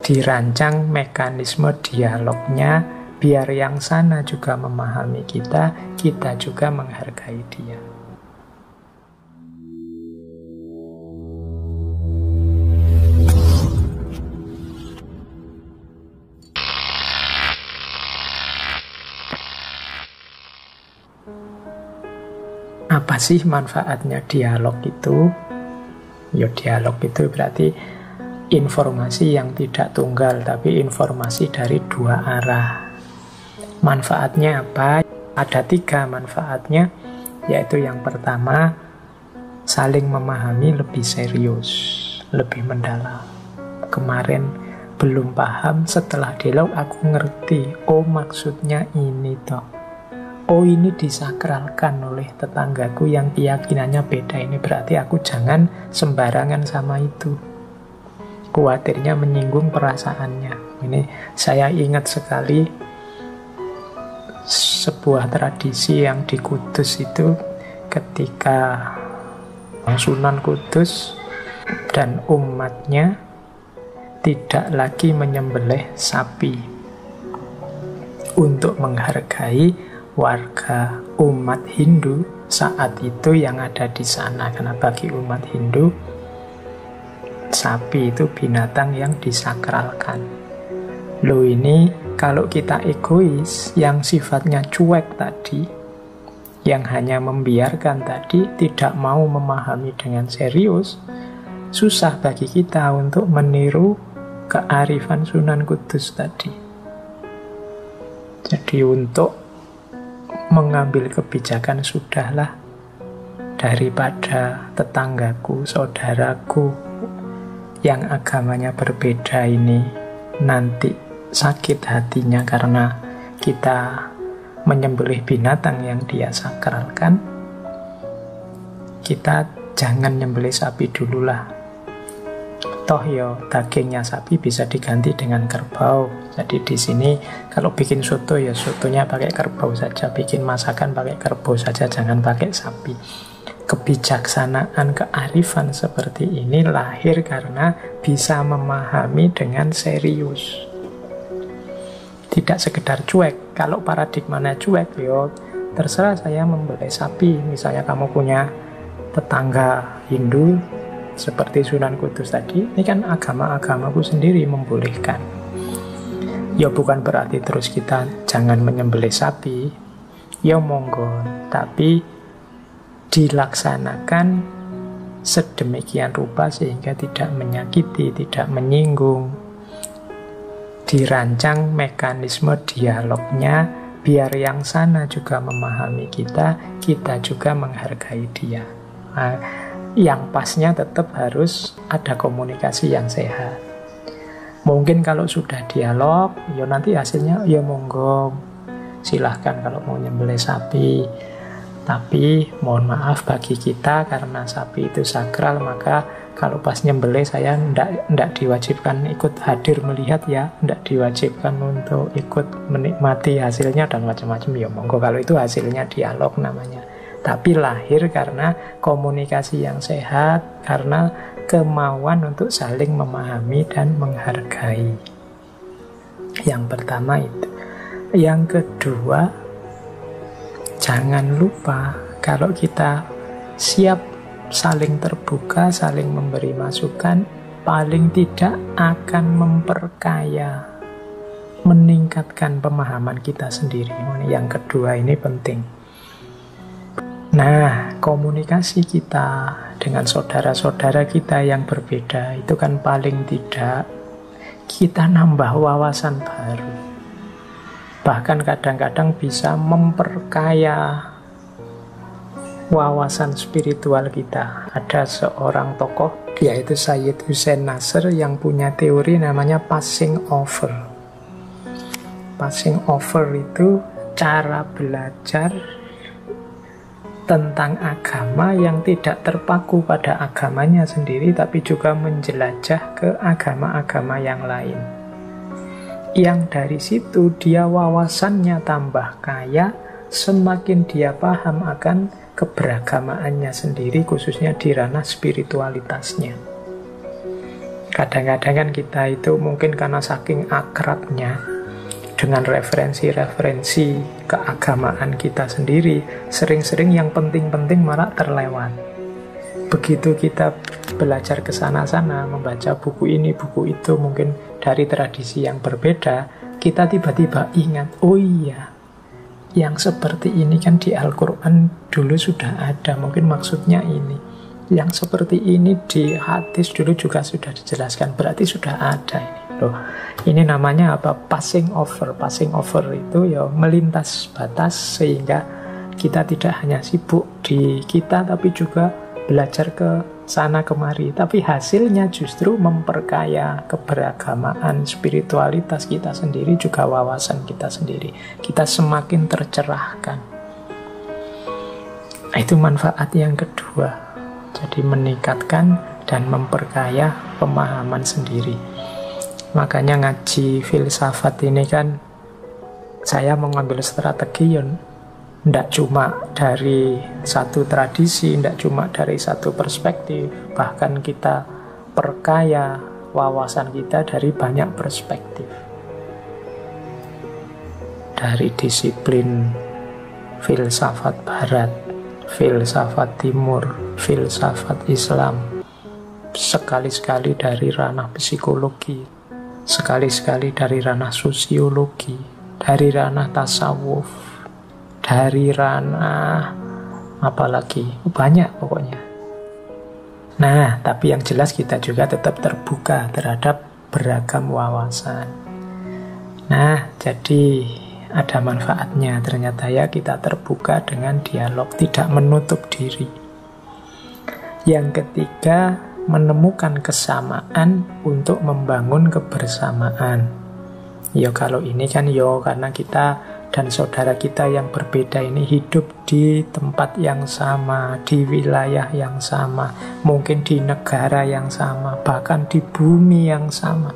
dirancang mekanisme dialognya biar yang sana juga memahami kita, kita juga menghargai dia. Apa sih manfaatnya dialog itu? Ya, dialog itu berarti informasi yang tidak tunggal, tapi informasi dari dua arah. Manfaatnya apa? Ada 3 manfaatnya, yaitu yang pertama, saling memahami lebih serius, lebih mendalam. Kemarin belum paham, setelah dialog aku ngerti, oh maksudnya ini toh. Oh ini disakralkan oleh tetanggaku yang keyakinannya beda, ini berarti aku jangan sembarangan sama itu. Khawatirnya menyinggung perasaannya. Ini saya ingat sekali sebuah tradisi yang di Kudus itu, ketika Sunan Kudus dan umatnya tidak lagi menyembelih sapi untuk menghargai warga umat Hindu saat itu yang ada di sana. Karena bagi umat Hindu, sapi itu binatang yang disakralkan. Loh, ini kalau kita egois, yang sifatnya cuek tadi, yang hanya membiarkan tadi, tidak mau memahami dengan serius, susah bagi kita untuk meniru kearifan Sunan Kudus tadi. Jadi untuk mengambil kebijakan, sudahlah, daripada tetanggaku, saudaraku yang agamanya berbeda ini nanti sakit hatinya karena kita menyembelih binatang yang dia sakralkan, kita jangan nyembelih sapi dululah. Toh yo dagingnya sapi bisa diganti dengan kerbau. Jadi di sini kalau bikin soto ya sotonya pakai kerbau saja, bikin masakan pakai kerbau saja, jangan pakai sapi. Kebijaksanaan, kearifan seperti ini lahir karena bisa memahami dengan serius. Tidak sekedar cuek. Kalau paradigmanya cuek, yo terserah saya membeli sapi. Misalnya kamu punya tetangga Hindu seperti Sunan Kudus tadi, ini kan agama-agamaku sendiri membolehkan. Ya bukan berarti terus kita jangan menyembelih sapi, ya monggo, tapi dilaksanakan sedemikian rupa sehingga tidak menyakiti, tidak menyinggung. Dirancang mekanisme dialognya biar yang sana juga memahami kita, kita juga menghargai dia. Nah, yang pasnya tetap harus ada komunikasi yang sehat. Mungkin kalau sudah dialog, ya nanti hasilnya ya monggo, silahkan kalau mau nyembelih sapi. Tapi mohon maaf bagi kita, karena sapi itu sakral, maka kalau pas nyembelih saya ndak diwajibkan ikut hadir melihat ya, ndak diwajibkan untuk ikut menikmati hasilnya dan macam-macam. Ya monggo, kalau itu hasilnya dialog namanya. Tapi lahir karena komunikasi yang sehat, karena kemauan untuk saling memahami dan menghargai. Yang pertama itu. Yang kedua, jangan lupa kalau kita siap saling terbuka, saling memberi masukan, paling tidak akan memperkaya, meningkatkan pemahaman kita sendiri. Yang kedua ini penting. Nah, komunikasi kita dengan saudara-saudara kita yang berbeda itu kan paling tidak kita nambah wawasan baru. Bahkan kadang-kadang bisa memperkaya wawasan spiritual kita. Ada seorang tokoh, yaitu Syed Hussein Nasr, yang punya teori namanya passing over. Passing over itu cara belajar tentang agama yang tidak terpaku pada agamanya sendiri, tapi juga menjelajah ke agama-agama yang lain. Yang dari situ dia wawasannya tambah kaya, semakin dia paham akan keberagamaannya sendiri, khususnya di ranah spiritualitasnya. Kadang-kadang kan kita itu mungkin karena saking akrabnya dengan referensi-referensi keagamaan kita sendiri, sering-sering yang penting-penting malah terlewat. Begitu kita belajar ke sana-sana, membaca buku ini, buku itu, mungkin dari tradisi yang berbeda, kita tiba-tiba ingat, oh iya, yang seperti ini kan di Al-Quran dulu sudah ada, mungkin maksudnya ini. Yang seperti ini di hadis dulu juga sudah dijelaskan, berarti sudah ada ini. Loh, ini namanya apa? Passing over. Passing over itu ya melintas batas, sehingga kita tidak hanya sibuk di kita, tapi juga belajar ke sana kemari. Tapi hasilnya justru memperkaya keberagamaan spiritualitas kita sendiri, juga wawasan kita sendiri. Kita semakin tercerahkan. Itu manfaat yang kedua. Jadi meningkatkan dan memperkaya pemahaman sendiri. Makanya ngaji filsafat ini kan, saya mengambil strategi yang tidak cuma dari satu tradisi, tidak cuma dari satu perspektif, bahkan kita perkaya wawasan kita dari banyak perspektif. Dari disiplin filsafat barat, filsafat timur, filsafat Islam, sekali-sekali dari ranah psikologi, sekali-sekali dari ranah sosiologi, dari ranah tasawuf, dari ranah apalagi, banyak pokoknya. Nah, tapi yang jelas kita juga tetap terbuka terhadap beragam wawasan. Nah, jadi ada manfaatnya ternyata ya kita terbuka dengan dialog, tidak menutup diri. Yang ketiga, menemukan kesamaan untuk membangun kebersamaan. Ya kalau ini kan karena kita dan saudara kita yang berbeda ini hidup di tempat yang sama, di wilayah yang sama, mungkin di negara yang sama, bahkan di bumi yang sama.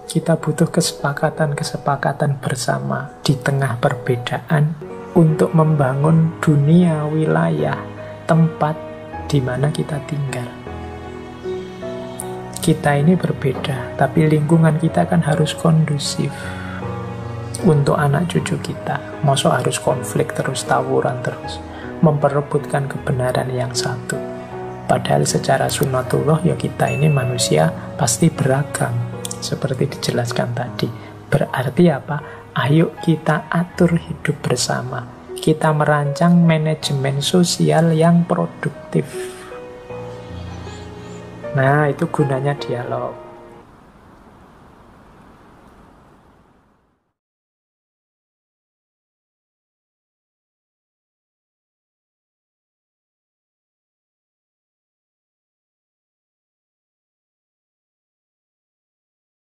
Kita butuh kesepakatan-kesepakatan bersama di tengah perbedaan untuk membangun dunia, wilayah, tempat di mana kita tinggal. Kita ini berbeda, tapi lingkungan kita kan harus kondusif untuk anak cucu kita. Masa harus konflik terus, tawuran terus, memperebutkan kebenaran yang satu. Padahal secara sunnatullah ya kita ini manusia pasti beragam. Seperti dijelaskan tadi. Berarti apa? Ayo kita atur hidup bersama. Kita merancang manajemen sosial yang produktif. Nah, itu gunanya dialog.